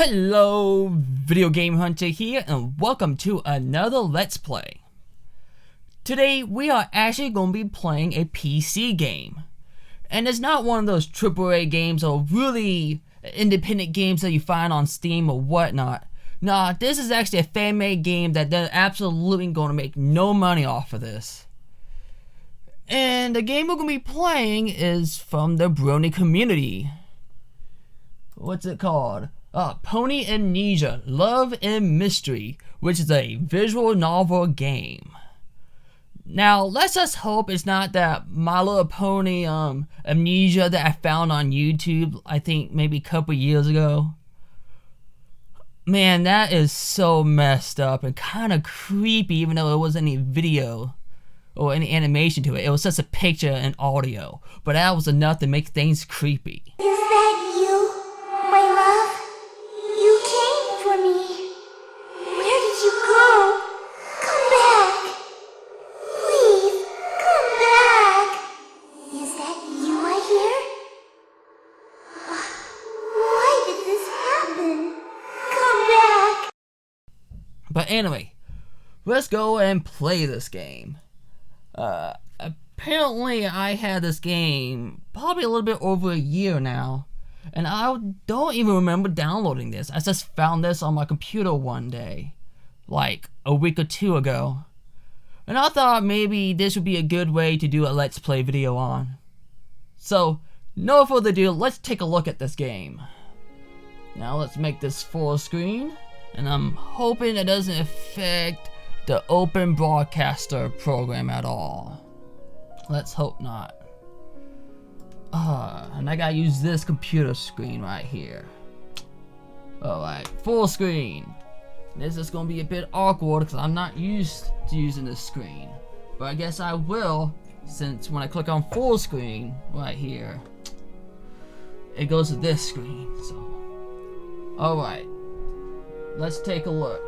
Hello, Video Game Hunter here, and welcome to another Let's Play. Today, we are actually going to be playing a PC game. And it's not one of those AAA games or really independent games that you find on Steam or whatnot. Nah, this is actually a fan-made game that they're absolutely going to make no money off of this. And the game we're going to be playing is from the Brony community. What's it called? Amnesia, Love and Mystery, which is a visual novel game. Now, let's just hope it's not that My Little Pony Amnesia that I found on YouTube, I think maybe a couple years ago. Man, that is so messed up and kind of creepy, even though it wasn't any video or any animation to it. It was just a picture and audio, but that was enough to make things creepy. Is that you, my love? You came for me. Where did you go? Come back. Please, come back. Is that you I hear? Why did this happen? Come back. But anyway, let's go and play this game. Apparently I had this game probably a little bit over a year now, and I don't even remember downloading this. I just found this on my computer one day, like a week or two ago, and I thought maybe this would be a good way to do a Let's Play video on. So, no further ado, let's take a look at this game. Now let's make this full screen, and I'm hoping it doesn't affect the Open Broadcaster program at all. Let's hope not. And I gotta use this computer screen right here. Alright, full screen. This is gonna be a bit awkward because I'm not used to using this screen. But I guess I will, since when I click on full screen right here, it goes to this screen. So, alright, let's take a look.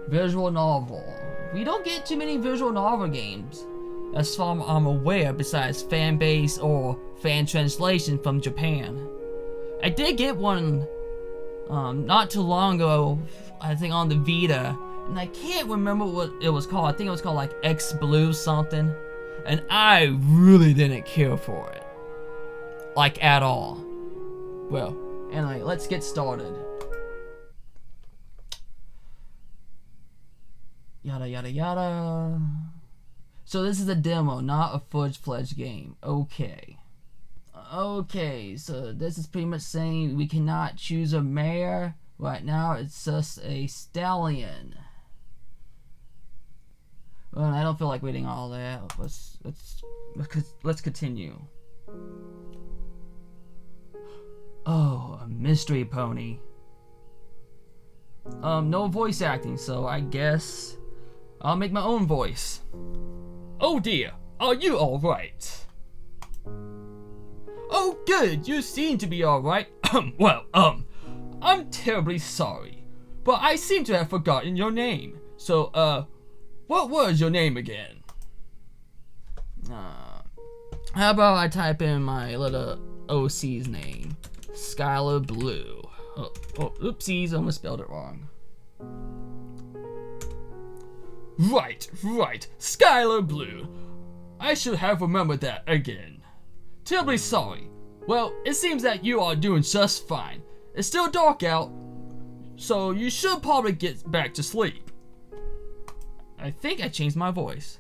Visual novel. We don't get too many visual novel games, as far as I'm aware, besides fan base or fan translation from Japan. I did get one not too long ago, I think on the Vita, and I can't remember what it was called. I think it was called like X Blue something, and I really didn't care for it, like at all. Well, anyway, let's get started. Yada yada yada. So this is a demo, not a full-fledged game. Okay. Okay, so this is pretty much saying we cannot choose a mare. Right now it's just a stallion. Well, I don't feel like reading all that. Let's continue. Oh, a mystery pony. No voice acting, so I guess I'll make my own voice. Oh dear, are you alright? Oh good, you seem to be alright. Well, I'm terribly sorry, but I seem to have forgotten your name. So, what was your name again? How about I type in my little OC's name? Skylar Blue. Oh, oopsies, I almost spelled it wrong. Right, Skylar Blue. I should have remembered that again. Terribly sorry. Well, it seems that you are doing just fine. It's still dark out, so you should probably get back to sleep. I think I changed my voice.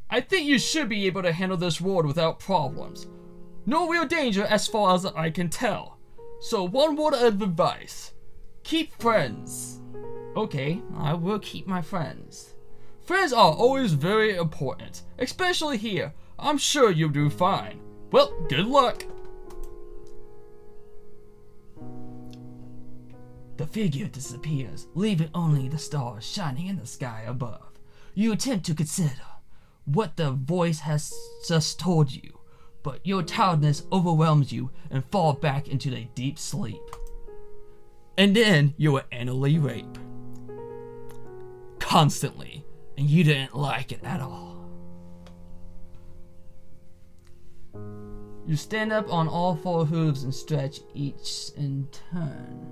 I think you should be able to handle this world without problems. No real danger as far as I can tell. So one word of advice. Keep friends. Okay, I will keep my friends. Friends are always very important, especially here. I'm sure you'll do fine. Well, good luck. The figure disappears, leaving only the stars shining in the sky above. You attempt to consider what the voice has just told you, but your tiredness overwhelms you and fall back into a deep sleep. And then you are anally raped. Constantly, and you didn't like it at all. You stand up on all four hooves and stretch each in turn,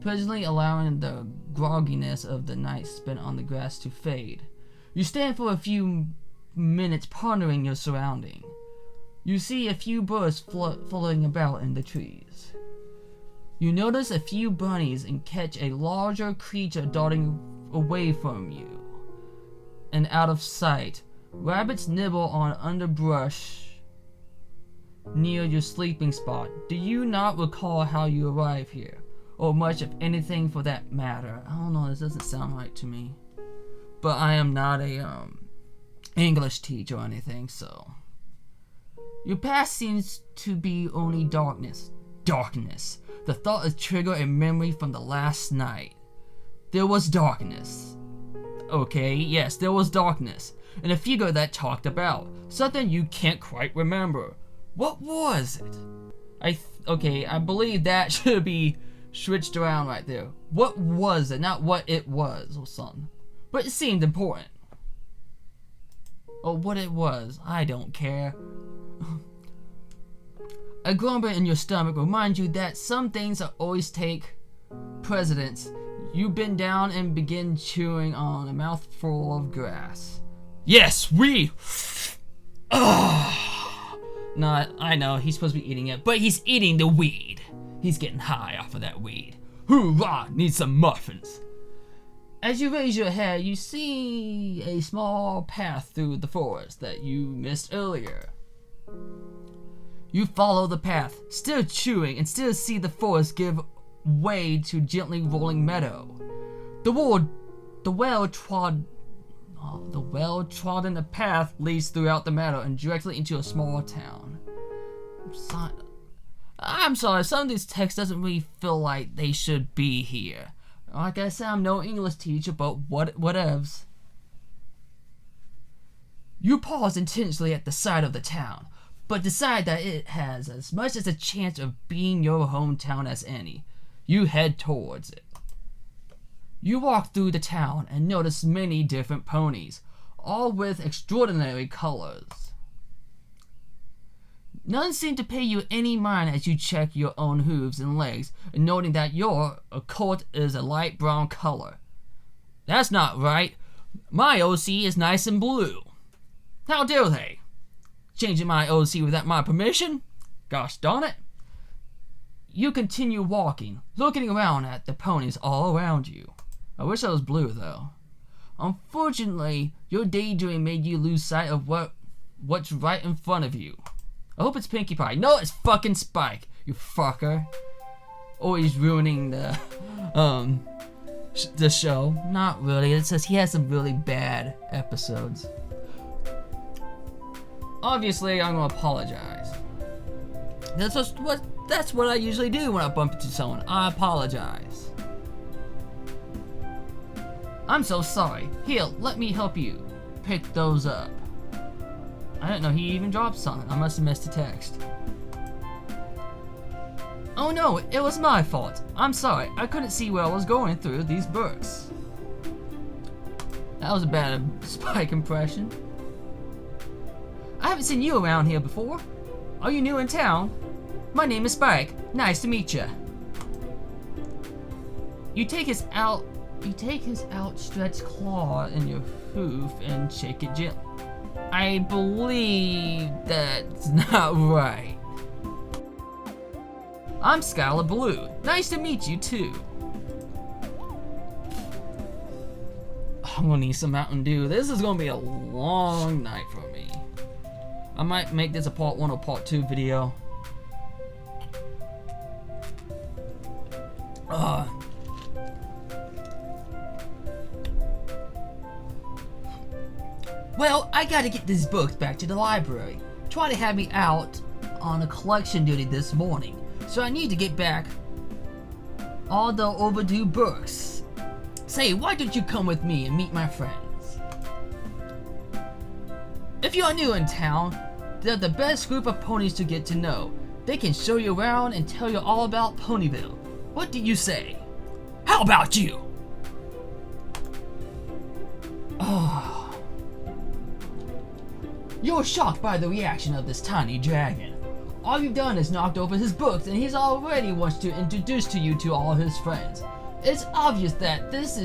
presently allowing the grogginess of the night spent on the grass to fade. You stand for a few minutes pondering your surrounding. You see a few birds floating about in the trees. You notice a few bunnies and catch a larger creature darting away from you and out of sight. Rabbits nibble on underbrush near your sleeping spot. Do you not recall how you arrived here, or much of anything for that matter? I don't know, this doesn't sound right to me. But I am not a English teacher or anything, so. Your past seems to be only darkness. Darkness. The thought is trigger a memory from the last night. There was darkness. Okay, yes, there was darkness. And a figure that talked about something you can't quite remember. What was it? I believe that should be switched around right there. What was it? Not what it was or something. But it seemed important. Or what it was. I don't care. A grumble in your stomach reminds you that some things always take precedence. You bend down and begin chewing on a mouthful of grass. Yes, we... No, I know, he's supposed to be eating it, but he's eating the weed. He's getting high off of that weed. Hoorah, need some muffins. As you raise your head, you see a small path through the forest that you missed earlier. You follow the path, still chewing, and still see the forest give way to gently rolling meadow. The well-trodden path leads throughout the meadow and directly into a small town. I'm sorry, some of these texts doesn't really feel like they should be here. Like I said, I'm no English teacher, but whatevs. You pause intensely at the sight of the town, but decide that it has as much as a chance of being your hometown as any. You head towards it. You walk through the town and notice many different ponies, all with extraordinary colors. None seem to pay you any mind as you check your own hooves and legs, noting that your coat is a light brown color. That's not right. My OC is nice and blue. How dare they? Changing my OC without my permission? Gosh darn it. You continue walking, looking around at the ponies all around you. I wish I was blue though. Unfortunately, your daydream made you lose sight of what's right in front of you. I hope it's Pinkie Pie. No, it's fucking Spike, you fucker. Always ruining the show. Not really. It says he has some really bad episodes. Obviously, I'm gonna apologize. That's what I usually do when I bump into someone. I apologize. I'm so sorry. Here, let me help you pick those up. I didn't know he even dropped something. I must have missed a text. Oh no, it was my fault. I'm sorry. I couldn't see where I was going through these books. That was a bad Spike impression. I haven't seen you around here before. Are you new in town? My name is Spike. Nice to meet you. You take his outstretched claw in your hoof and shake it gently. I believe that's not right. I'm Skylar Blue. Nice to meet you too. I'm gonna need some Mountain Dew. This is gonna be a long night for me. I might make this a part 1 or part 2 video. Well, I gotta get these books back to the library. Twilight had me out on a collection duty this morning, so I need to get back all the overdue books. Say, why don't you come with me and meet my friends? If you're new in town, they're the best group of ponies to get to know. They can show you around and tell you all about Ponyville. What do you say? How about you? You're shocked by the reaction of this tiny dragon. All you've done is knocked over his books, and he's already wants to introduce to you to all his friends. It's obvious that this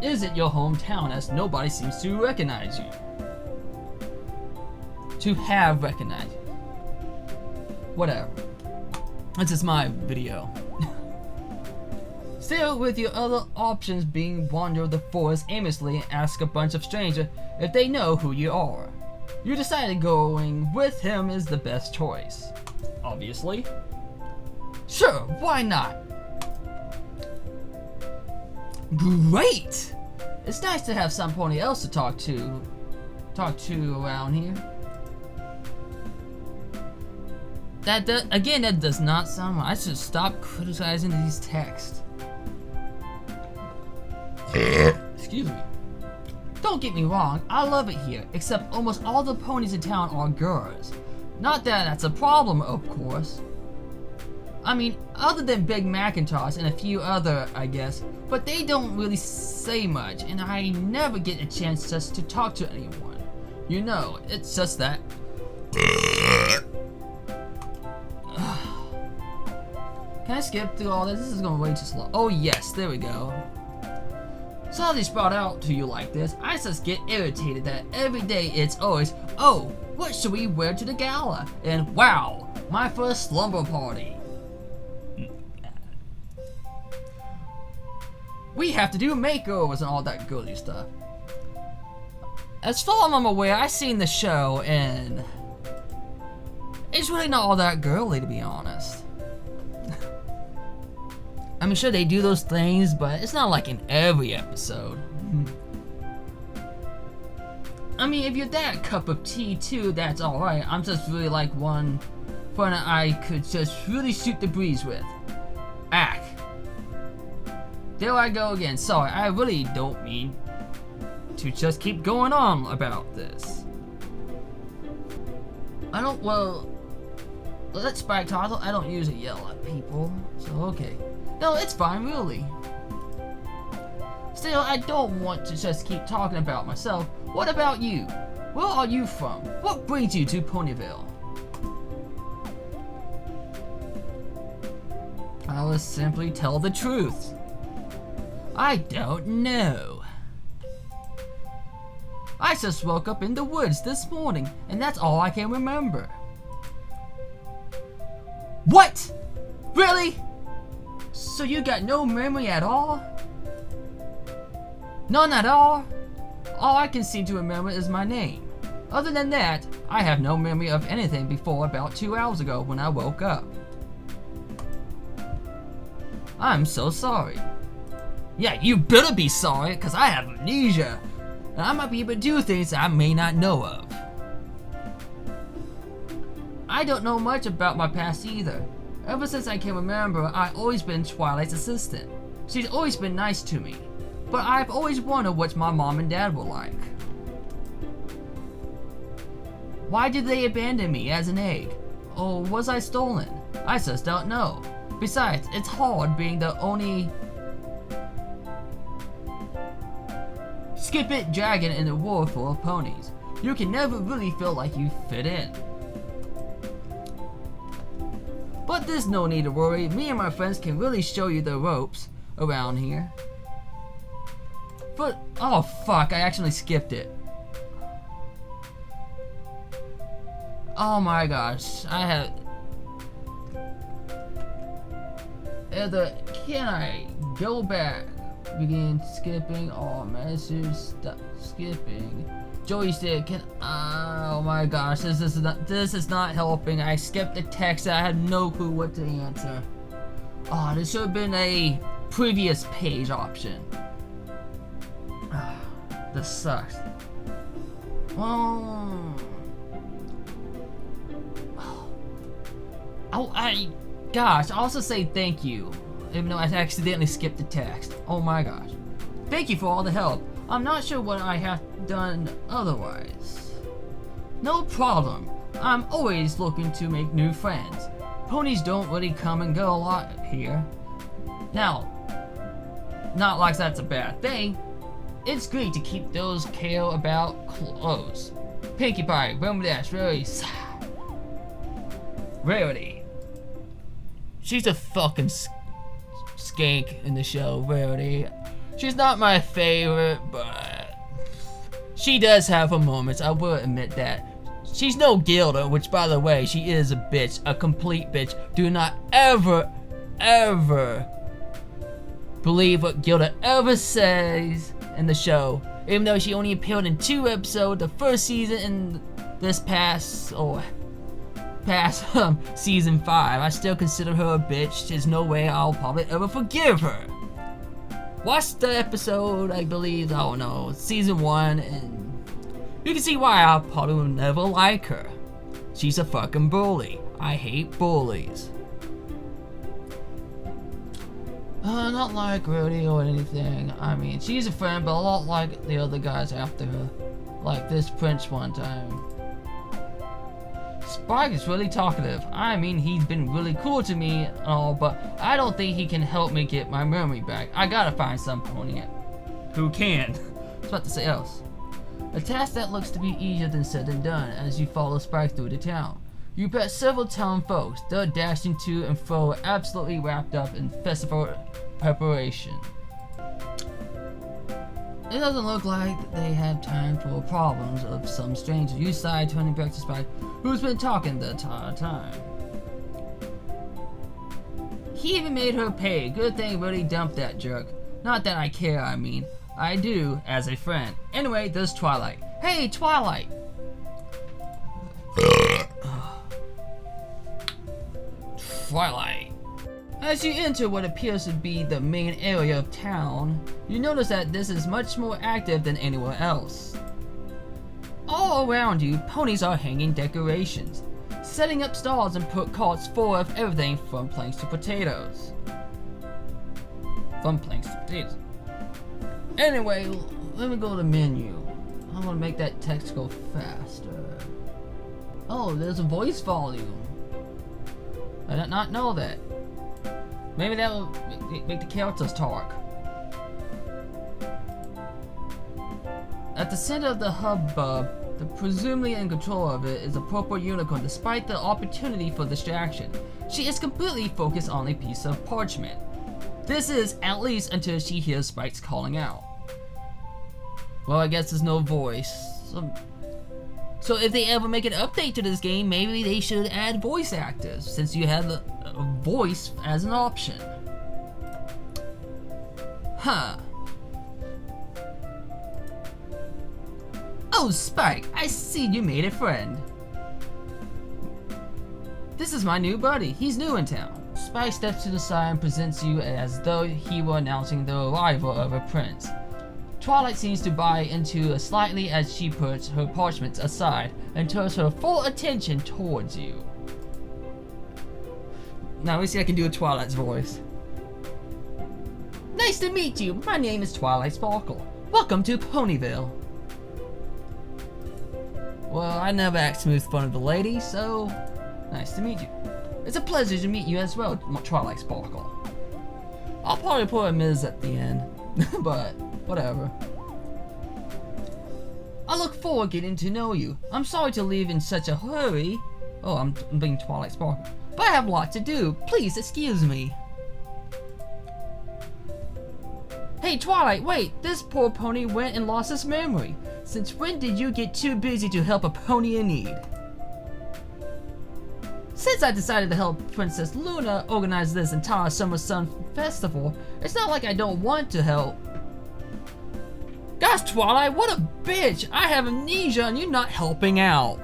isn't your hometown, as nobody seems to recognize you. To have recognized you. Whatever. This is my video. Still, with your other options being wander the forest aimlessly and ask a bunch of strangers if they know who you are, you decided going with him is the best choice. Obviously. Sure, why not? Great! It's nice to have somebody else to talk to around here. That does not sound right. I should stop criticizing these texts. Excuse me. Don't get me wrong, I love it here, except almost all the ponies in town are girls. Not that that's a problem, of course. I mean, other than Big Macintosh and a few other, I guess, but they don't really say much, and I never get a chance just to talk to anyone. You know, it's just that. Can I skip through all this? This is going way too slow. Oh yes, there we go. Sorry sprout out to you like this. I just get irritated that every day it's always, oh, what should we wear to the gala? And wow, my first slumber party. We have to do makeovers and all that girly stuff. As far as I'm aware, I've seen the show and it's really not all that girly, to be honest. I mean, sure they do those things, but it's not like in every episode. I mean, if you're that cup of tea too, that's alright. I'm just really like one fun I could just really shoot the breeze with. Ack. There I go again. Sorry, I really don't mean to just keep going on about this. Let's spike toggle. I don't usually yell at people, so okay. No, it's fine, really. Still, I don't want to just keep talking about myself. What about you? Where are you from? What brings you to Ponyville? I will simply tell the truth. I don't know. I just woke up in the woods this morning, and that's all I can remember. What? Really? So you got no memory at all? None at all? All I can seem to remember is my name. Other than that, I have no memory of anything before about 2 hours ago when I woke up. I'm so sorry. Yeah, you better be sorry, cause I have amnesia. And I might be able to do things that I may not know of. I don't know much about my past either. Ever since I can remember, I've always been Twilight's assistant. She's always been nice to me. But I've always wondered what my mom and dad were like. Why did they abandon me as an egg? Or was I stolen? I just don't know. Besides, it's hard being the only skip-it dragon in a world full of ponies. You can never really feel like you fit in. But there's no need to worry, me and my friends can really show you the ropes around here. But, oh fuck, I actually skipped it. Oh my gosh, I have... Can I go back? Begin skipping, oh message, stop skipping. Joey said, oh my gosh, this is not helping. I skipped the text. I had no clue what to answer. Oh, this should have been a previous page option. This sucks. Oh, gosh, I also say thank you, even though I accidentally skipped the text. Oh my gosh. Thank you for all the help. I'm not sure what I have done otherwise. No problem. I'm always looking to make new friends. Ponies don't really come and go a lot here. Now, not like that's a bad thing. It's great to keep those care about clothes. Pinkie Pie, remember that's very sad. Rarity. She's a fucking skank in the show, Rarity. She's not my favorite, but she does have her moments, I will admit that. She's no Gilda, which by the way, she is a bitch, a complete bitch. Do not ever believe what Gilda ever says in the show. Even though she only appeared in 2 episodes, the first season and this past season 5, I still consider her a bitch. There's no way I'll probably ever forgive her. Watch the episode, I believe, I don't know, season 1, and you can see why I probably will never like her. She's a fucking bully. I hate bullies. Not like Rarity or anything. I mean, she's a friend, but a lot like the other guys after her. Like this prince one time. Spike is really talkative. I mean, he's been really cool to me and all, but I don't think he can help me get my memory back. I gotta find some pony who can. I was about to say else. A task that looks to be easier than said than done as you follow Spike through the town. You met several town folks. They're dashing to and fro, absolutely wrapped up in festival preparation. It doesn't look like they have time for problems of some stranger. You side turning back to Spike, who's been talking the entire time. He even made her pay. Good thing really dumped that jerk. Not that I care, I mean. I do, as a friend. Anyway, there's Twilight. Hey, Twilight! Twilight. As you enter what appears to be the main area of town, you notice that this is much more active than anywhere else. All around you, ponies are hanging decorations, setting up stalls and put carts full of everything from planks to potatoes. Anyway, let me go to the menu. I'm gonna make that text go faster. Oh, there's a voice volume. I did not know that. Maybe that will make the characters talk. At the center of the hubbub, the presumably in control of it, is a purple unicorn despite the opportunity for distraction. She is completely focused on a piece of parchment. This is at least until she hears Spike's calling out. Well, I guess there's no voice. So if they ever make an update to this game, maybe they should add voice actors, since you have a voice as an option. Huh. Oh, Spike, I see you made a friend. This is my new buddy. He's new in town. Spike steps to the side and presents you as though he were announcing the arrival of a prince. Twilight seems to buy into it slightly as she puts her parchments aside and turns her full attention towards you. Now let me see if I can do a Twilight's voice. Nice to meet you. My name is Twilight Sparkle. Welcome to Ponyville. Well, I never act smooth fun of the lady, so nice to meet you. It's a pleasure to meet you as well, Twilight Sparkle. I'll probably put a Ms. at the end, but whatever. I look forward to getting to know you. I'm sorry to leave in such a hurry. Oh, I'm being Twilight Sparkle. But I have a lot to do. Please excuse me. Hey Twilight, wait! This poor pony went and lost his memory. Since when did you get too busy to help a pony in need? Since I decided to help Princess Luna organize this entire Summer Sun Festival, it's not like I don't want to help. Gosh, Twilight, what a bitch! I have amnesia and you're not helping out.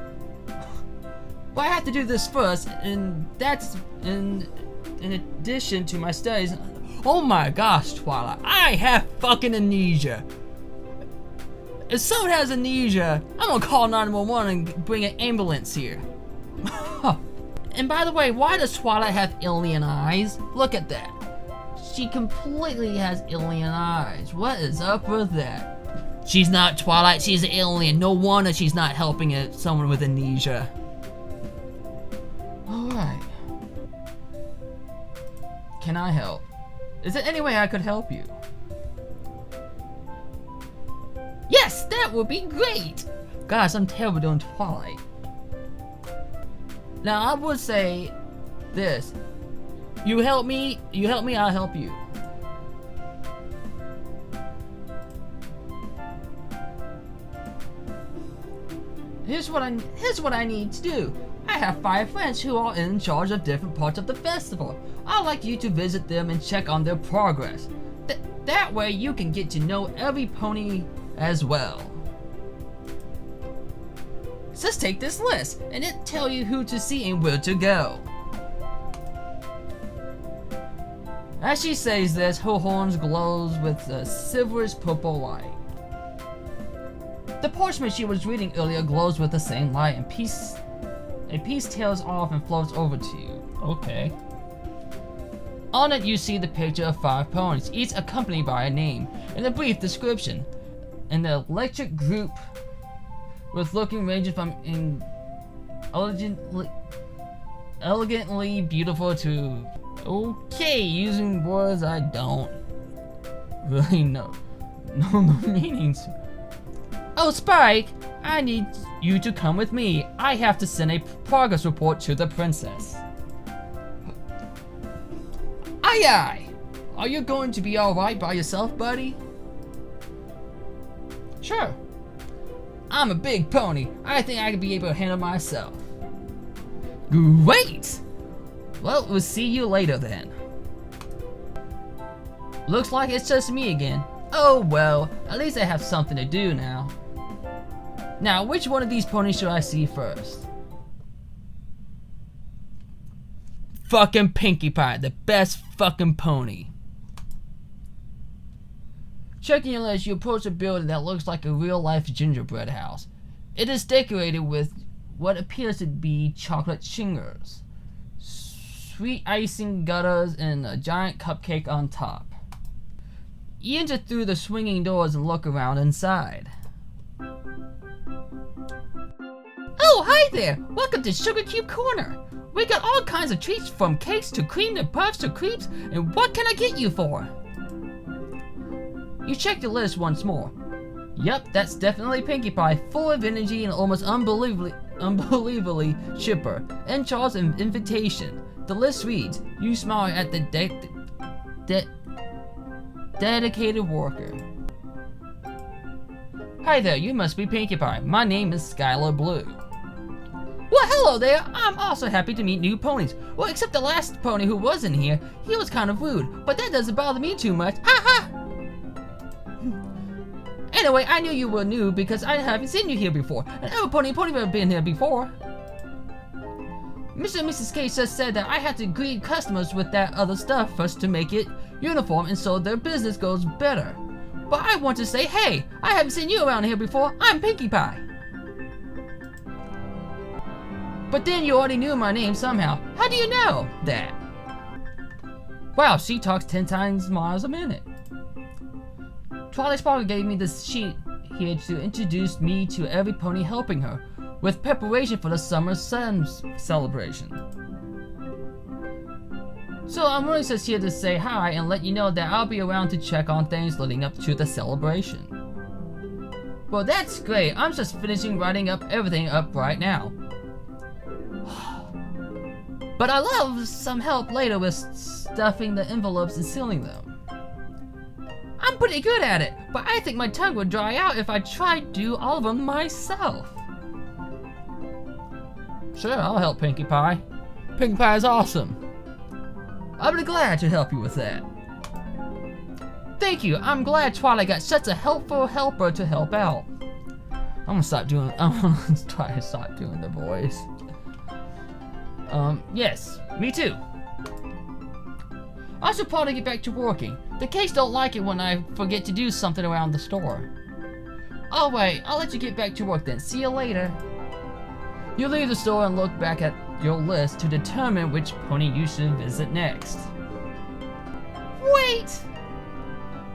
Well, I have to do this first, and that's in addition to my studies. Oh my gosh, Twilight, I have fucking amnesia. If someone has amnesia, I'm gonna call 911 and bring an ambulance here. And by the way, why does Twilight have alien eyes? Look at that. She completely has alien eyes. What is up with that? She's not Twilight, she's an alien. No wonder she's not helping someone with amnesia. Alright. Can I help? Is there any way I could help you? Yes, that would be great! Gosh, I'm terrible doing Twilight. Now I would say this. You help me, I'll help you. Here's what I need to do. I have 5 friends who are in charge of different parts of the festival. I'd like you to visit them and check on their progress. That way you can get to know every pony as well. Just take this list and it'll tell you who to see and where to go. As she says this, her horns glows with a silverish purple light. The parchment she was reading earlier glows with the same light, and a piece tails off and floats over to you. Okay. On it you see the picture of 5 ponies, each accompanied by a name and a brief description. And the electric group with looking ranging from elegantly beautiful to okay, using words I don't really know the meanings. Oh, Spike, I need you to come with me. I have to send a progress report to the princess. Aye aye! Are you going to be alright by yourself, buddy? Sure. I'm a big pony. I think I could be able to handle myself. Great! Well, we'll see you later then. Looks like it's just me again. Oh well, at least I have something to do now. Now, which one of these ponies should I see first? Fucking Pinkie Pie, the best fucking pony. Checking your list, you approach a building that looks like a real-life gingerbread house. It is decorated with what appears to be chocolate shingers, sweet icing gutters, and a giant cupcake on top. You enter through the swinging doors and look around inside. Oh, hi there! Welcome to Sugar Cube Corner. We got all kinds of treats, from cakes to cream to puffs to crepes, and what can I get you for? You check the list once more. Yep, that's definitely Pinkie Pie, full of energy and almost unbelievably chipper. In charge of invitation. The list reads, you smile at the dedicated worker. Hi there, you must be Pinkie Pie. My name is Skylar Blue. Well, hello there. I'm also happy to meet new ponies. Well, except the last pony who wasn't here. He was kind of rude, but that doesn't bother me too much. Ha ha! Anyway, I knew you were new because I haven't seen you here before. And every pony in Ponyville have been here before. Mr. and Mrs. K just said that I had to greet customers with that other stuff first to make it uniform and so their business goes better. But I want to say, hey, I haven't seen you around here before. I'm Pinkie Pie. But then you already knew my name somehow. How do you know that? Wow, she talks 10 times miles a minute. Twilight Sparkle gave me this sheet here to introduce me to every pony helping her, with preparation for the summer sun celebration. So I'm really just here to say hi and let you know that I'll be around to check on things leading up to the celebration. Well, that's great. I'm just finishing writing up everything up right now. But I'd love some help later with stuffing the envelopes and sealing them. I'm pretty good at it, but I think my tongue would dry out if I tried to do all of them myself. Sure, I'll help Pinkie Pie. Pinkie Pie is awesome. I'll be glad to help you with that. Thank you. I'm glad Twilight got such a helpful helper to help out. I'm gonna try to stop doing the voice. Yes, me too. I should probably get back to working. The Case don't like it when I forget to do something around the store. Alright, I'll let you get back to work then. See you later. You leave the store and look back at your list to determine which pony you should visit next. Wait!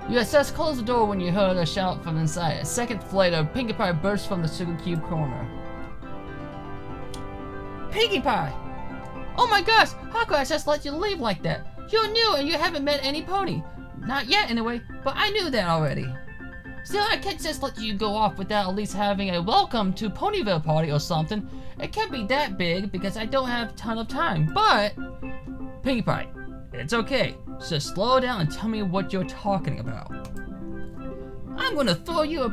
You had just closed the door when you heard a shout from inside. A second later, Pinkie Pie burst from the Sugar Cube corner. Pinkie Pie! Oh my gosh, how could I just let you leave like that? You're new and you haven't met any pony. Not yet anyway, but I knew that already. Still, I can't just let you go off without at least having a welcome to Ponyville party or something. It can't be that big because I don't have a ton of time, but... Pinkie Pie, it's okay. Just slow down and tell me what you're talking about. I'm gonna throw you a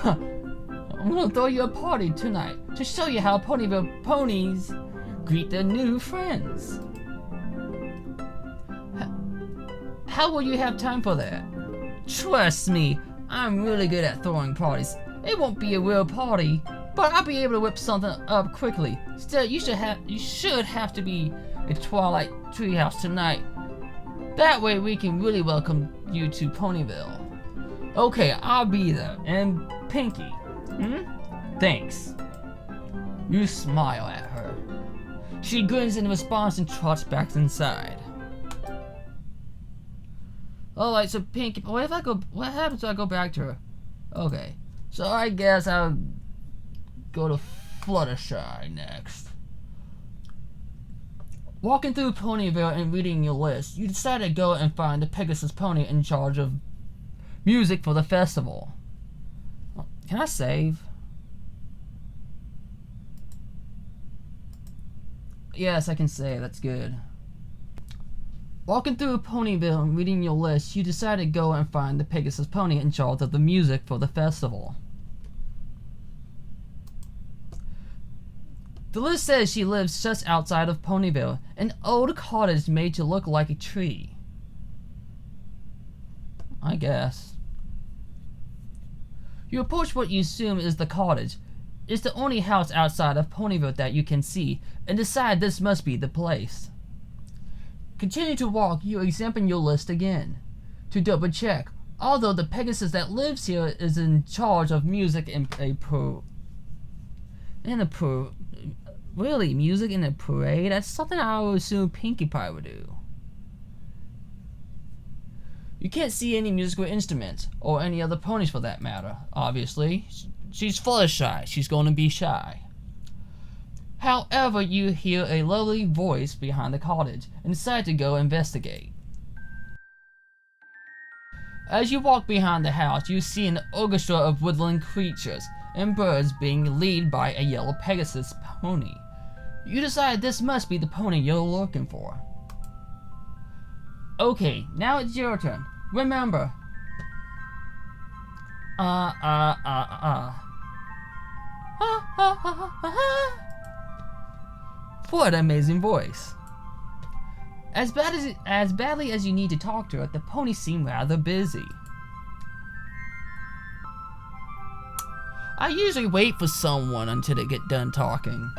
I'm gonna throw you a party tonight to show you how Ponyville ponies greet their new friends. How will you have time for that? Trust me, I'm really good at throwing parties. It won't be a real party, but I'll be able to whip something up quickly. Still, you should have to be at Twilight Treehouse tonight. That way we can really welcome you to Ponyville. Okay, I'll be there. And Pinkie, Thanks. You smile at her. She grins in response and trots back inside. Alright, so Pinkie, what happens if I go back to her? Okay, so I guess I'll go to Fluttershy next. Walking through Ponyville and reading your list, you decide to go and find the Pegasus pony in charge of music for the festival. Can I save? Yes, I can save. That's good. Walking through Ponyville and reading your list, you decide to go and find the Pegasus pony in charge of the music for the festival. The list says she lives just outside of Ponyville, an old cottage made to look like a tree. I guess. You approach what you assume is the cottage. It's the only house outside of Ponyville that you can see, and decide this must be the place. Continue to walk, you examine your list again, to double check, although the Pegasus that lives here is in charge of music really, music in a parade? That's something I would assume Pinkie Pie would do. You can't see any musical instruments, or any other ponies for that matter, obviously. She's Fluttershy, she's going to be shy. However, you hear a lovely voice behind the cottage, and decide to go investigate. As you walk behind the house, you see an orchestra of woodland creatures and birds being led by a yellow Pegasus pony. You decide this must be the pony you're looking for. Okay, now it's your turn. Remember. What an amazing voice. As badly as you need to talk to her, the pony seemed rather busy. I usually wait for someone until they get done talking.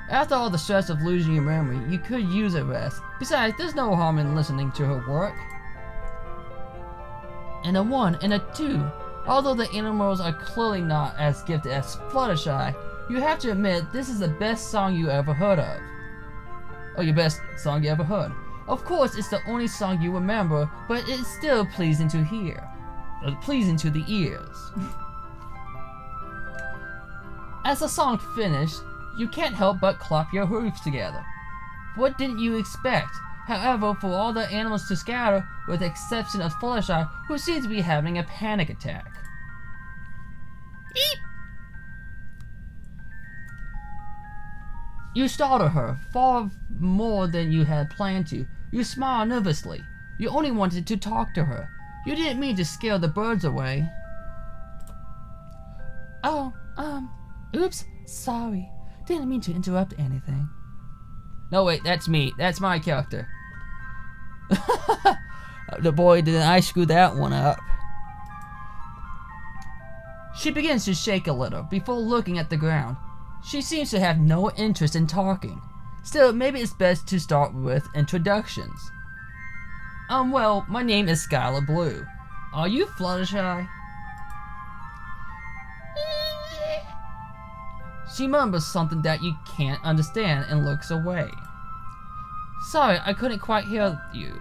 After all the stress of losing your memory, you could use a rest. Besides, there's no harm in listening to her work. And a 1 and a 2. Although the animals are clearly not as gifted as Fluttershy, you have to admit this is the best song you ever heard of. Or your best song you ever heard. Of course, it's the only song you remember, but it's still pleasing to hear. Pleasing to the ears. As the song finished, you can't help but clap your hooves together. What didn't you expect? However, for all the animals to scatter, with the exception of Fluttershy, who seems to be having a panic attack. Eep! You startled her, far more than you had planned to. You smiled nervously. You only wanted to talk to her. You didn't mean to scare the birds away. Oh, oops, sorry. Didn't mean to interrupt anything. No, wait, that's me. That's my character. The boy, didn't I screw that one up. She begins to shake a little before looking at the ground. She seems to have no interest in talking. Still, maybe it's best to start with introductions. Well, my name is Skylar Blue. Are you Fluttershy? She mumbles something that you can't understand and looks away. Sorry, I couldn't quite hear you.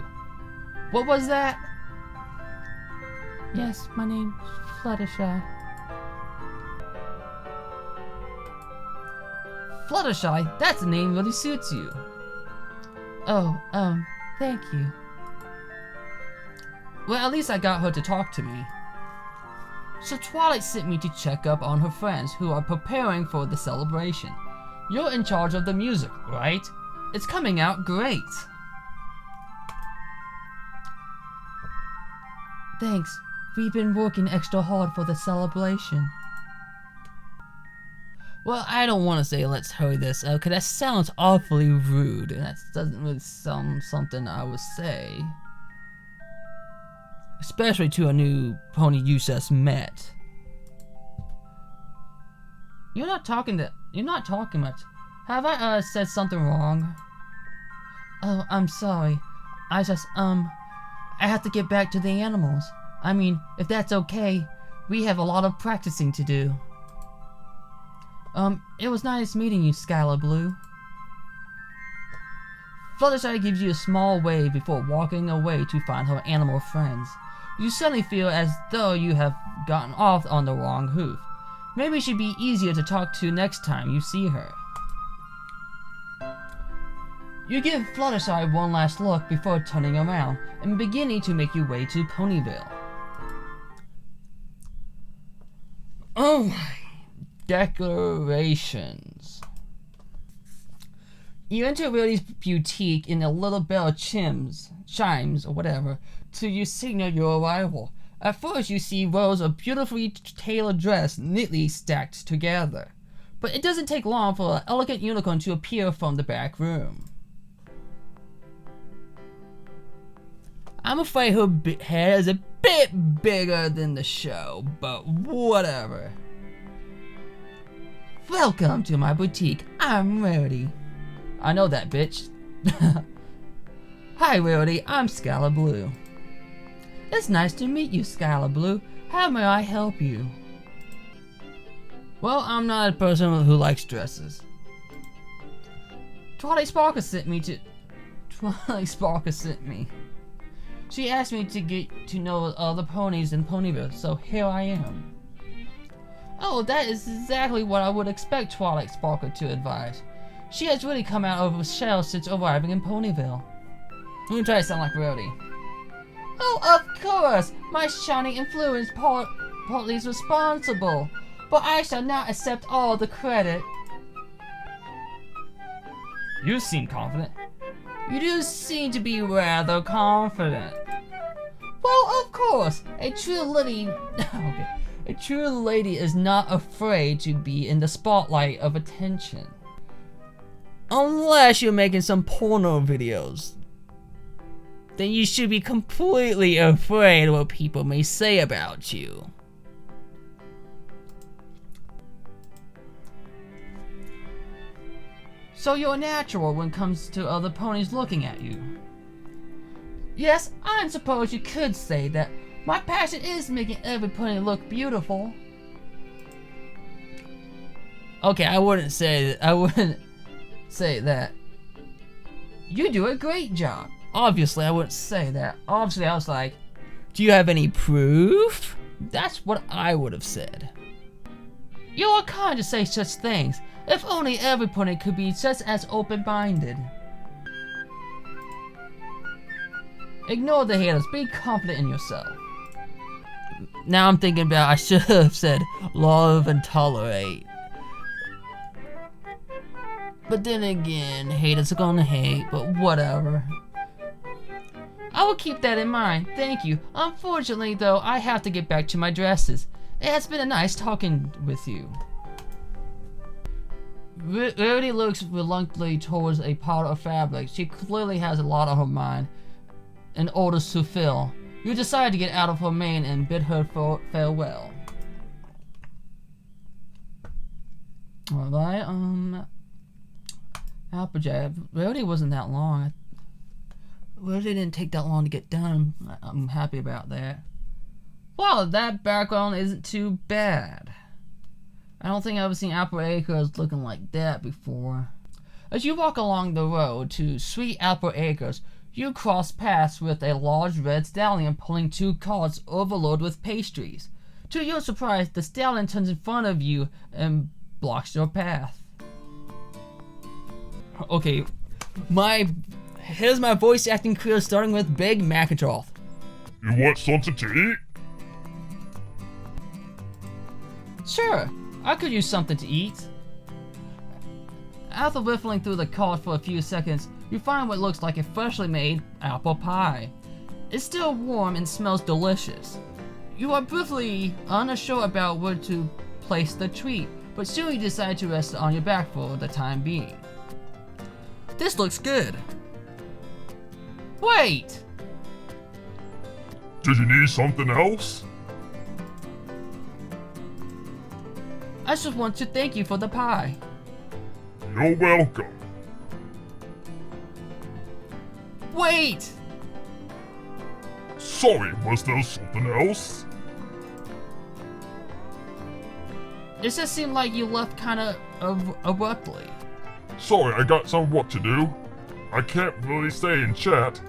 What was that? Yes, my name's Fluttershy. Fluttershy, that name really suits you. Oh, thank you. Well, at least I got her to talk to me. So Twilight sent me to check up on her friends who are preparing for the celebration. You're in charge of the music, right? It's coming out great. Thanks. We've been working extra hard for the celebration. Well, I don't want to say let's hurry this up, because that sounds awfully rude, and that doesn't really sound something I would say. Especially to a new pony you just met. You're not talking much. Have I said something wrong? Oh, I'm sorry. I have to get back to the animals. I mean, if that's okay, we have a lot of practicing to do. It was nice meeting you, Skylar Blue. Fluttershy gives you a small wave before walking away to find her animal friends. You suddenly feel as though you have gotten off on the wrong hoof. Maybe she'd be easier to talk to next time you see her. You give Fluttershy one last look before turning around and beginning to make your way to Ponyville. Oh my. Decorations. You enter Rarity's boutique and a little bell chimes, or whatever, to signal your arrival. At first you see rows of beautifully tailored dress neatly stacked together. But it doesn't take long for an elegant unicorn to appear from the back room. I'm afraid her head is a bit bigger than the show, but whatever. Welcome to my boutique. I'm Rarity. I know that, bitch. Hi, Rarity. I'm Skylar Blue. It's nice to meet you, Skylar Blue. How may I help you? Well, I'm not a person who likes dresses. Twilight Sparkle sent me. She asked me to get to know other ponies in Ponyville, so here I am. Oh, that is exactly what I would expect Twilight Sparkle to advise. She has really come out of her shell since arriving in Ponyville. Let me try to sound like Rarity. Oh, of course! My shiny influence partly is responsible, but I shall not accept all the credit. You seem confident. You do seem to be rather confident. Well, of course, a true lady... A true lady is not afraid to be in the spotlight of attention. Unless you're making some porno videos. Then you should be completely afraid of what people may say about you. So you're natural when it comes to other ponies looking at you. Yes, I suppose you could say that. My passion is making every pony look beautiful. Okay, I wouldn't say that. You do a great job. Obviously, I wouldn't say that. Obviously, I was like, do you have any proof? That's what I would have said. You are kind to say such things. If only every pony could be just as open-minded. Ignore the haters. Be confident in yourself. Now I'm thinking about I should have said love and tolerate. But then again, haters are gonna hate, but whatever. I will keep that in mind, thank you. Unfortunately though, I have to get back to my dresses. It has been a nice talking with you. Rarity looks reluctantly towards a pile of fabric. She clearly has a lot on her mind and orders to fill. You decide to get out of her mane and bid her farewell. Alright, Applejack. Rarity wasn't that long. Rarity didn't take that long to get done. I'm happy about that. Well, that background isn't too bad. I don't think I've ever seen Apple Acres looking like that before. As you walk along the road to Sweet Apple Acres, you cross paths with a large red stallion pulling 2 carts overloaded with pastries. To your surprise, the stallion turns in front of you and blocks your path. Okay, here's my voice acting career starting with Big Macatroth. You want something to eat? Sure, I could use something to eat. After riffling through the cart for a few seconds, you find what looks like a freshly made apple pie. It's still warm and smells delicious. You are briefly unsure about where to place the treat, but soon you decide to rest it on your back for the time being. This looks good. Wait! Did you need something else? I just want to thank you for the pie. You're welcome. Wait! Sorry, was there something else? It just seemed like you left kinda abruptly. Sorry, I got some work to do. I can't really stay and chat.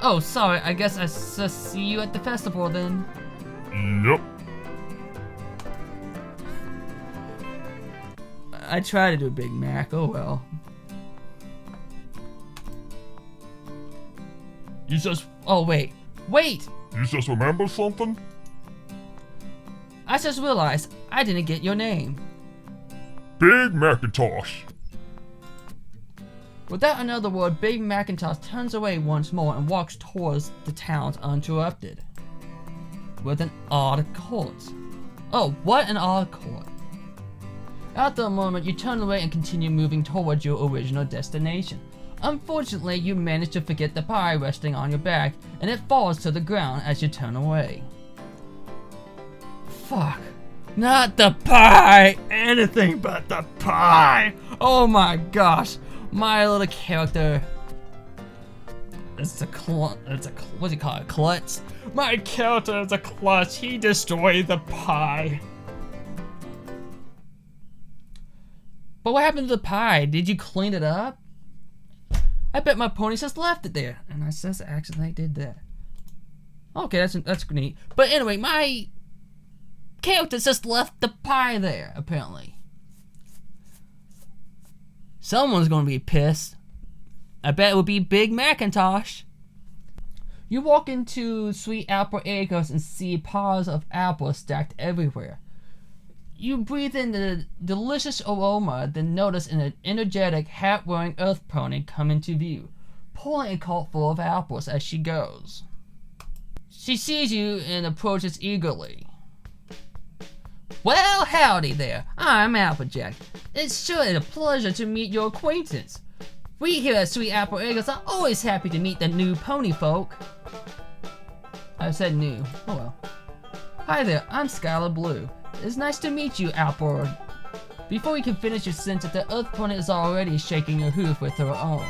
Oh, sorry, I guess I just see you at the festival then. Yep. I try to do Big Mac, oh well. You just... Oh, wait. Wait! You just remember something? I just realized I didn't get your name. Big Macintosh. Without another word, Big Macintosh turns away once more and walks towards the town uninterrupted. With an odd court. Oh, what an odd court. After a moment, you turn away and continue moving towards your original destination. Unfortunately, you manage to forget the pie resting on your back, and it falls to the ground as you turn away. Fuck. Not the pie! Anything but the pie! Oh my gosh! My little character... what do you call it? Klutz? My character is a klutz. He destroyed the pie. But what happened to the pie? Did you clean it up? I bet my pony just left it there. And I just accidentally did that. Okay, that's neat. But anyway, my character just left the pie there, apparently. Someone's gonna be pissed. I bet it would be Big Macintosh. You walk into Sweet Apple Acres and see piles of apples stacked everywhere. You breathe in the delicious aroma, then notice an energetic, hat-wearing earth pony come into view, pulling a cart full of apples as she goes. She sees you and approaches eagerly. Well, howdy there. I'm Applejack. It's surely a pleasure to meet your acquaintance. We here at Sweet Apple Acres are always happy to meet the new pony folk. I said new. Oh well. Hi there, I'm Skylar Blue. It's nice to meet you, Apple. Before you can finish your sentence, the earth pony is already shaking her hoof with her own.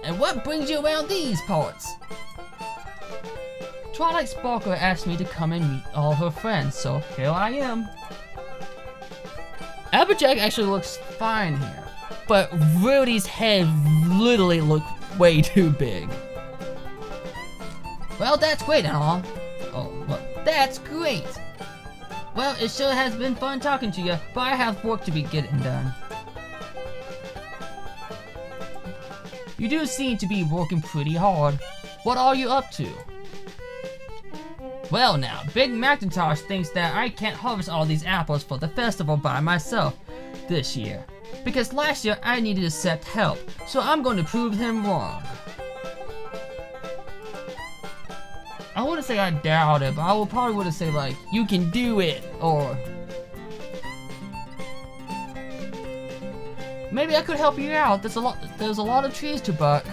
And what brings you around these parts? Twilight Sparkle asked me to come and meet all her friends, so here I am. Applejack actually looks fine here, but Rarity's head literally looks way too big. Well, that's great and all. Oh, well, that's great. Well, it sure has been fun talking to you, but I have work to be getting done. You do seem to be working pretty hard. What are you up to? Well now, Big Macintosh thinks that I can't harvest all these apples for the festival by myself this year. Because last year I needed to accept help, so I'm going to prove him wrong. I wouldn't say I doubt it, but I probably would say like, you can do it, or maybe I could help you out. There's a lot of trees to buck.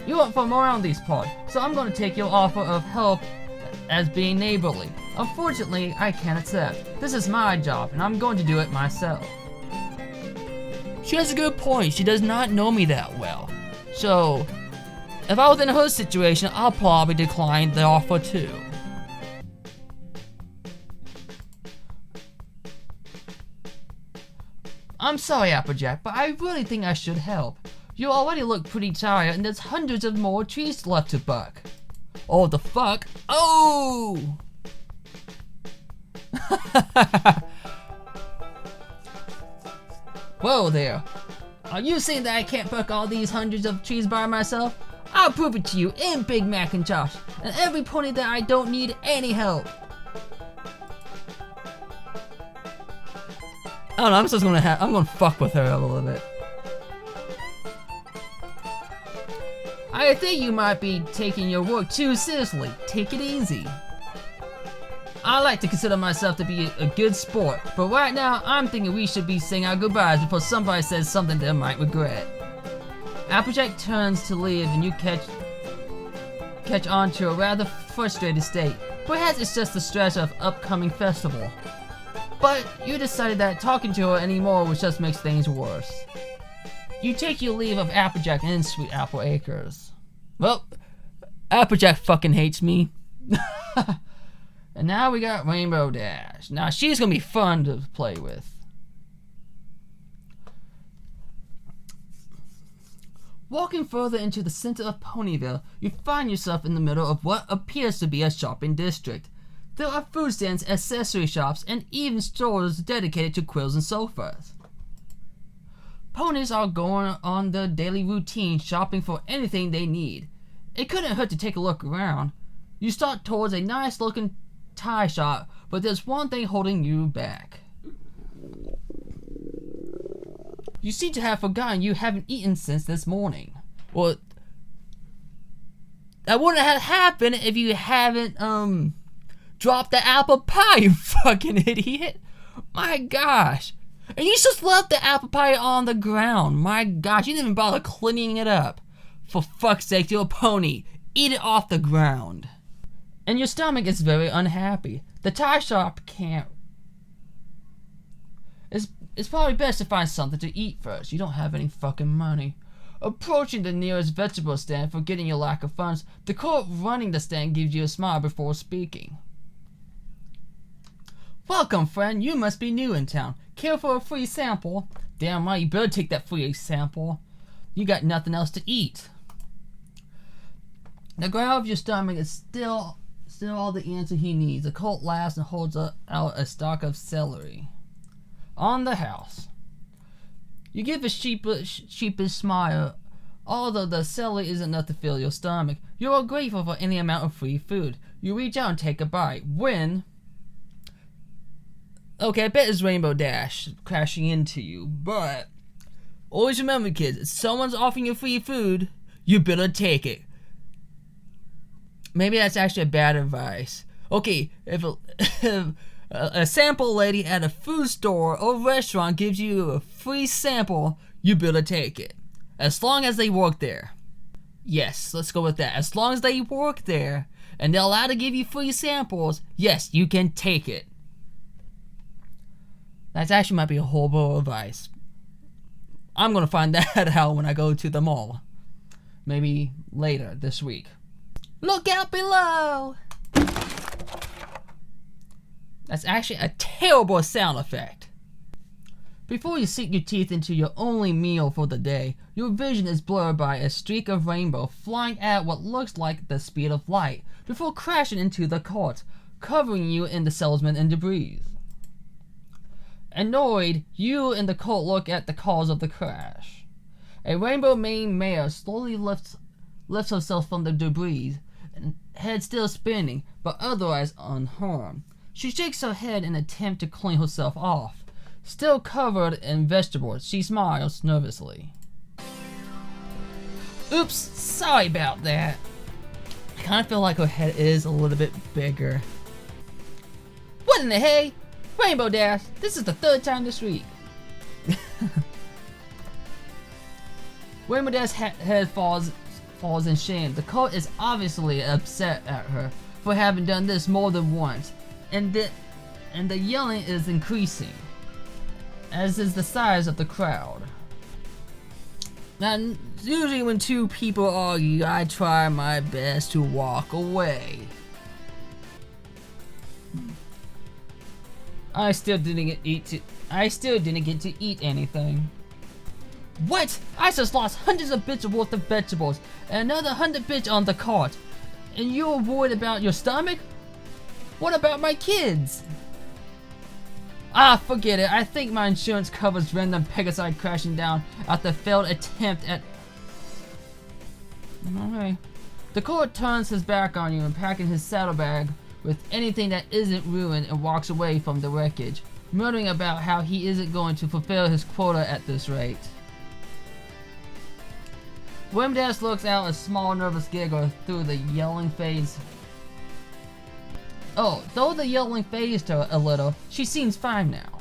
You aren't from around these parts, so I'm going to take your offer of help as being neighborly. Unfortunately, I can't accept. This is my job, and I'm going to do it myself. She has a good point. She does not know me that well, so if I was in her situation, I'll probably decline the offer too. I'm sorry, Applejack, but I really think I should help. You already look pretty tired, and there's hundreds of more trees left to buck. Oh, the fuck? Oh! Whoa there. Are you saying that I can't buck all these hundreds of trees by myself? I'll prove it to you in Big Macintosh and every pony that I don't need any help. I don't know, I'm gonna fuck with her a little bit. I think you might be taking your work too seriously. Take it easy. I like to consider myself to be a good sport, but right now I'm thinking we should be saying our goodbyes before somebody says something they might regret. Applejack turns to leave and you catch on to a rather frustrated state. Perhaps it's just the stress of upcoming festival. But you decided that talking to her anymore would just make things worse. You take your leave of Applejack and Sweet Apple Acres. Well, Applejack fucking hates me. And now we got Rainbow Dash. Now she's gonna be fun to play with. Walking further into the center of Ponyville, you find yourself in the middle of what appears to be a shopping district. There are food stands, accessory shops, and even stores dedicated to quills and sofas. Ponies are going on their daily routine shopping for anything they need. It couldn't hurt to take a look around. You start towards a nice looking tie shop, but there's one thing holding you back. You seem to have forgotten you haven't eaten since this morning. Well, that wouldn't have happened if you haven't dropped the apple pie, you fucking idiot. My gosh. And you just left the apple pie on the ground. My gosh, you didn't even bother cleaning it up. For fuck's sake, you're a pony. Eat it off the ground. And your stomach is very unhappy. The tie shop can't. It's probably best to find something to eat first. You don't have any fucking money. Approaching the nearest vegetable stand, forgetting your lack of funds, the court running the stand gives you a smile before speaking. Welcome, friend. You must be new in town. Care for a free sample? Damn right, you better take that free sample. You got nothing else to eat. The growl of your stomach is still all the answer he needs. The colt laughs and holds out a stalk of celery. On the house. You give a sheepish smile. Although the celery isn't enough to fill your stomach, you are grateful for any amount of free food. You reach out and take a bite. When... Okay, I bet it's Rainbow Dash crashing into you, but... Always remember, kids, if someone's offering you free food, you better take it. Maybe that's actually a bad advice. Okay, if a sample lady at a food store or restaurant gives you a free sample, you better take it. As long as they work there. Yes, let's go with that. As long as they work there and they're allowed to give you free samples, yes, you can take it. That actually might be a horrible advice. I'm gonna find that out when I go to the mall. Maybe later this week. Look out below! That's actually a terrible sound effect. Before you sink your teeth into your only meal for the day, your vision is blurred by a streak of rainbow flying at what looks like the speed of light before crashing into the cart, covering you in the salesman and debris. Annoyed, you and the colt look at the cause of the crash. A rainbow-maned mare slowly lifts herself from the debris, and head still spinning, but otherwise unharmed. She shakes her head in an attempt to clean herself off. Still covered in vegetables, she smiles nervously. Oops, sorry about that. I kind of feel like her head is a little bit bigger. What in the hey? Rainbow Dash, this is the third time this week. Rainbow Dash head falls in shame. The colt is obviously upset at her for having done this more than once, and the yelling is increasing, as is the size of the crowd. Now, usually when two people argue, I try my best to walk away. I still didn't get to eat anything. What? I just lost hundreds of bits worth of vegetables and another 100 bits on the cart. And you're worried about your stomach? What about my kids? Ah, forget it. I think my insurance covers random Pegasi crashing down after failed attempt at... Okay. The Colt turns his back on you and packing his saddlebag with anything that isn't ruined and walks away from the wreckage, muttering about how he isn't going to fulfill his quota at this rate. Wimdash looks out a small nervous giggle through the yelling phase. Oh, though the yelling phased her a little, she seems fine now.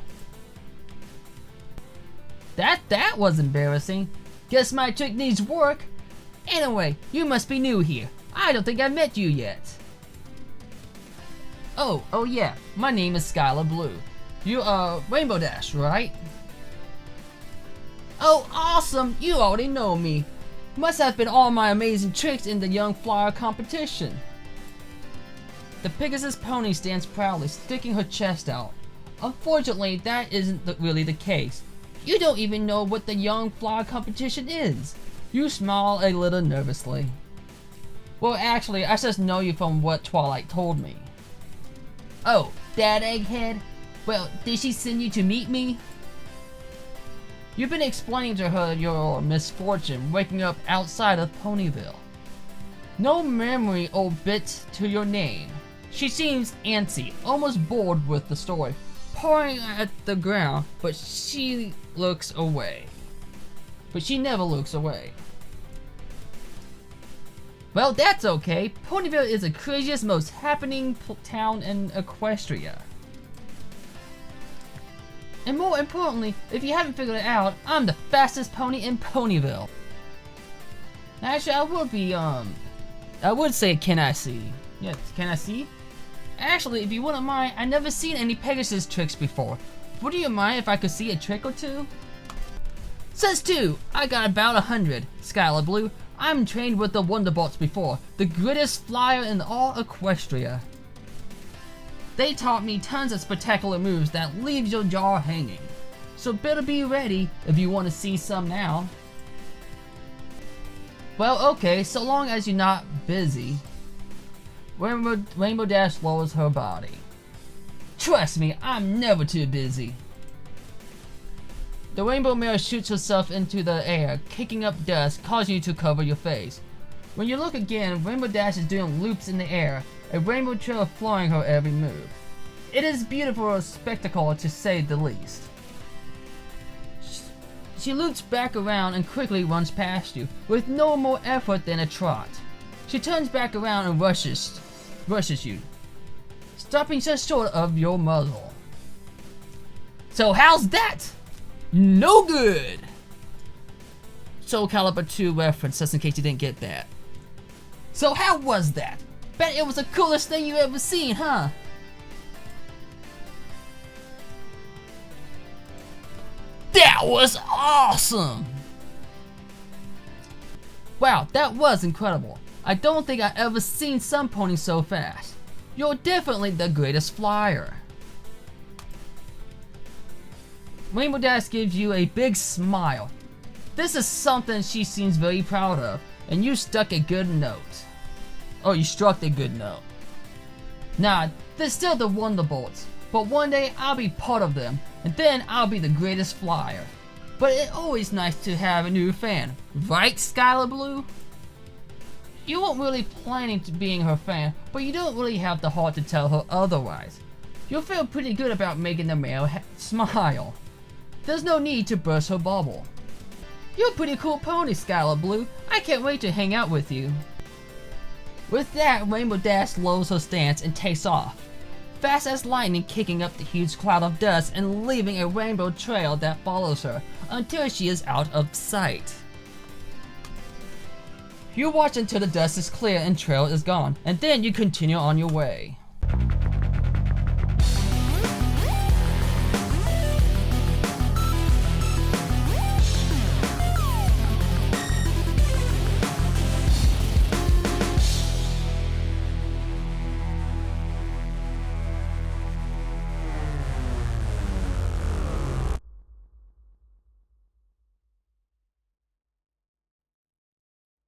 That was embarrassing. Guess my trick needs work. Anyway, you must be new here. I don't think I've met you yet. Oh yeah, my name is Skylar Blue. You are Rainbow Dash, right? Oh, awesome! You already know me. Must have been all my amazing tricks in the Young Flyer competition. The Pegasus pony stands proudly, sticking her chest out. Unfortunately, that isn't really the case. You don't even know what the Young Flyer competition is. You smile a little nervously. Well, actually, I just know you from what Twilight told me. Oh, that egghead? Well, did she send you to meet me? You've been explaining to her your misfortune waking up outside of Ponyville. No memory or bit to your name. She seems antsy, almost bored with the story, pawing at the ground, but she looks away. But she never looks away. Well, that's okay. Ponyville is the craziest, most happening town in Equestria. And more importantly, if you haven't figured it out, I'm the fastest pony in Ponyville. Actually, I would say, can I see? Yes, can I see? Actually, if you wouldn't mind, I've never seen any Pegasus tricks before. Would you mind if I could see a trick or two? Says 2, I got about 100. Skylar Blue, I'm trained with the Wonderbolts before, the greatest flyer in all Equestria. They taught me tons of spectacular moves that leave your jaw hanging. So better be ready if you want to see some now. Well, okay, so long as you're not busy. Rainbow Dash lowers her body. Trust me, I'm never too busy. The Rainbow Mare shoots herself into the air, kicking up dust, causing you to cover your face. When you look again, Rainbow Dash is doing loops in the air, a rainbow trail flowing her every move. It is beautiful spectacle to say the least. She loops back around and quickly runs past you, with no more effort than a trot. She turns back around and rushes you, stopping just short of your muzzle. So how's that? No good! Soul Calibur 2 reference, just in case you didn't get that. So how was that? Bet it was the coolest thing you ever seen, huh? That was awesome! Wow, that was incredible. I don't think I've ever seen some pony so fast. You're definitely the greatest flyer. Rainbow Dash gives you a big smile. This is something she seems very proud of, and you struck a good note. Oh, you struck a good note. Nah, they're still the Wonderbolts, but one day I'll be part of them, and then I'll be the greatest flyer. But it's always nice to have a new fan, right, Skylar Blue? You weren't really planning to being her fan, but you don't really have the heart to tell her otherwise. You'll feel pretty good about making the male smile. There's no need to burst her bubble. You're a pretty cool pony, Skylar Blue. I can't wait to hang out with you. With that, Rainbow Dash lowers her stance and takes off, fast as lightning, kicking up the huge cloud of dust and leaving a rainbow trail that follows her until she is out of sight. You watch until the dust is clear and trail is gone, and then you continue on your way.